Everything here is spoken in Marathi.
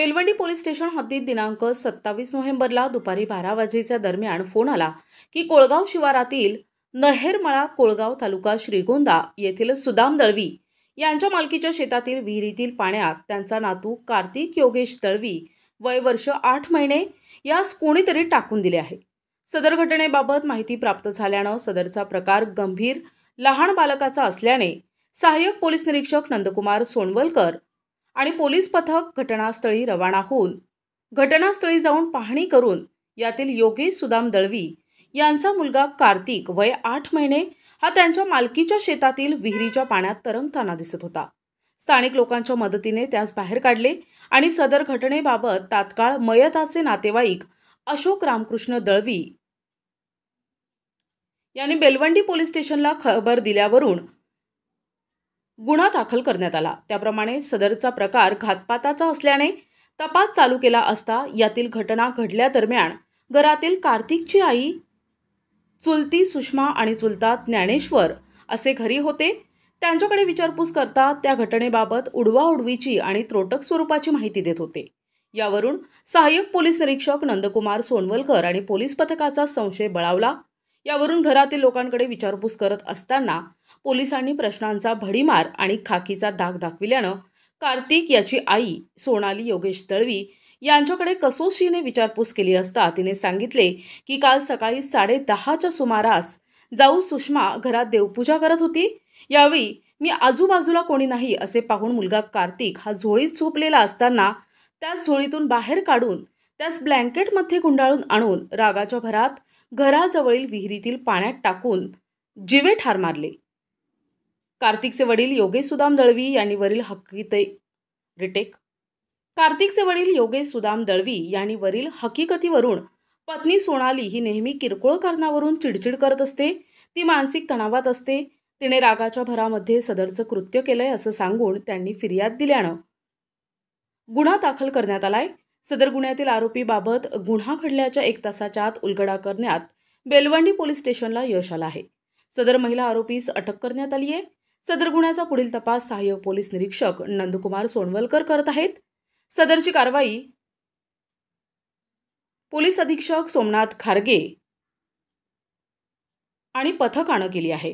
बेलवंडी पोलीस स्टेशन हद्दीत दिनांक 27 नोव्हेंबरला दुपारी 12 वाजेच्या दरम्यान फोन आला की कोळगाव शिवारातील नहेरमळा कोळगाव तालुका श्रीगोंदा येथील सुदाम दळवी यांच्या मालकीच्या शेतातील विहिरीतील पाण्यात त्यांचा नातू कार्तिक योगेश दळवी वय वर्ष 8 महिने यास कोणीतरी टाकून दिले आहे। सदर घटनेबाबत माहिती प्राप्त झाल्यानं सदरचा प्रकार गंभीर लहान बालकाचा असल्याने सहाय्यक पोलीस निरीक्षक नंदकुमार सोनवलकर आणि पोलीस पथक घटनास्थळी रवाना होऊन घटनास्थळी जाऊन पाहणी करून यातील योगेश सुदाम दळवी यांचा मुलगा कार्तिक वय 8 महिने हा त्यांच्या मालकीच्या शेतातील विहिरीच्या पाण्यात तरंगताना दिसत होता। स्थानिक लोकांच्या मदतीने त्यास बाहेर काढले आणि सदर घटनेबाबत तात्काळ मयताचे नातेवाईक अशोक रामकृष्ण दळवी यांनी बेलवंडी पोलीस स्टेशनला खबर दिल्यावरून गुन्हा दाखल करण्यात आला। त्याप्रमाणे सदरचा प्रकार घातपाताचा असल्याने तपास चालू केला असता यातील घटना घडल्या दरम्यान घरातील कार्तिकची आई चुलती सुषमा आणि चुलता ज्ञानेश्वर असे घरी होते। त्यांच्याकडे विचारपूस करता त्या घटनेबाबत उडवाउडवीची आणि त्रोटक स्वरूपाची माहिती देत होते। यावरून सहाय्यक पोलीस निरीक्षक नंदकुमार सोनवलकर आणि पोलीस पथकाचा संशय बळावला। यावरून घरातील लोकांकडे विचारपूस करत असताना पोलिसांनी प्रश्नांचा भडीमार आणि खाकीचा दाग दाखविल्यानं कार्तिक याची आई सोनाली योगेश दळवी यांच्याकडे कसोशीने विचारपूस केली असता तिने सांगितले की काल सकाळी 10:30च्या सुमारास जाऊ सुषमा घरात देवपूजा करत होती। यावेळी मी आजूबाजूला कोणी नाही असे पाहून मुलगा कार्तिक हा झोळीत झोपलेला असताना त्यास झोळीतून बाहेर काढून त्यास ब्लँकेटमध्ये गुंडाळून आणून रागाच्या भरात घराजवळील विहिरीतील पाण्यात टाकून जीवे ठार मारले। कार्तिकचे वडील योगेश सुदाम दळवी यांनी वरील हकीकतीवरून पत्नी सोनाली ही नेहमी किरकोळ कारणावरून चिडचिड करत असते। ती मानसिक तणावात असते। तिने रागाच्या भरामध्ये सदरचं कृत्य केलंय असं सांगून त्यांनी फिर्याद दिल्यानं गुन्हा दाखल करण्यात आलाय। सदर गुन्ह्यातील आरोपीबाबत गुन्हा घडल्याच्या 1 तासाच्या आत उलगडा करण्यात बेलवंडी पोलीस स्टेशनला यश आलं आहे। सदर महिला आरोपीस अटक करण्यात आली आहे। सदर गुन्ह्याचा पुढील तपास सहाय्यक पोलीस निरीक्षक नंदकुमार सोनवलकर करत आहेत। सदरची कारवाई पोलीस अधीक्षक सोमनाथ खारगे आणि पथकानं केली आहे।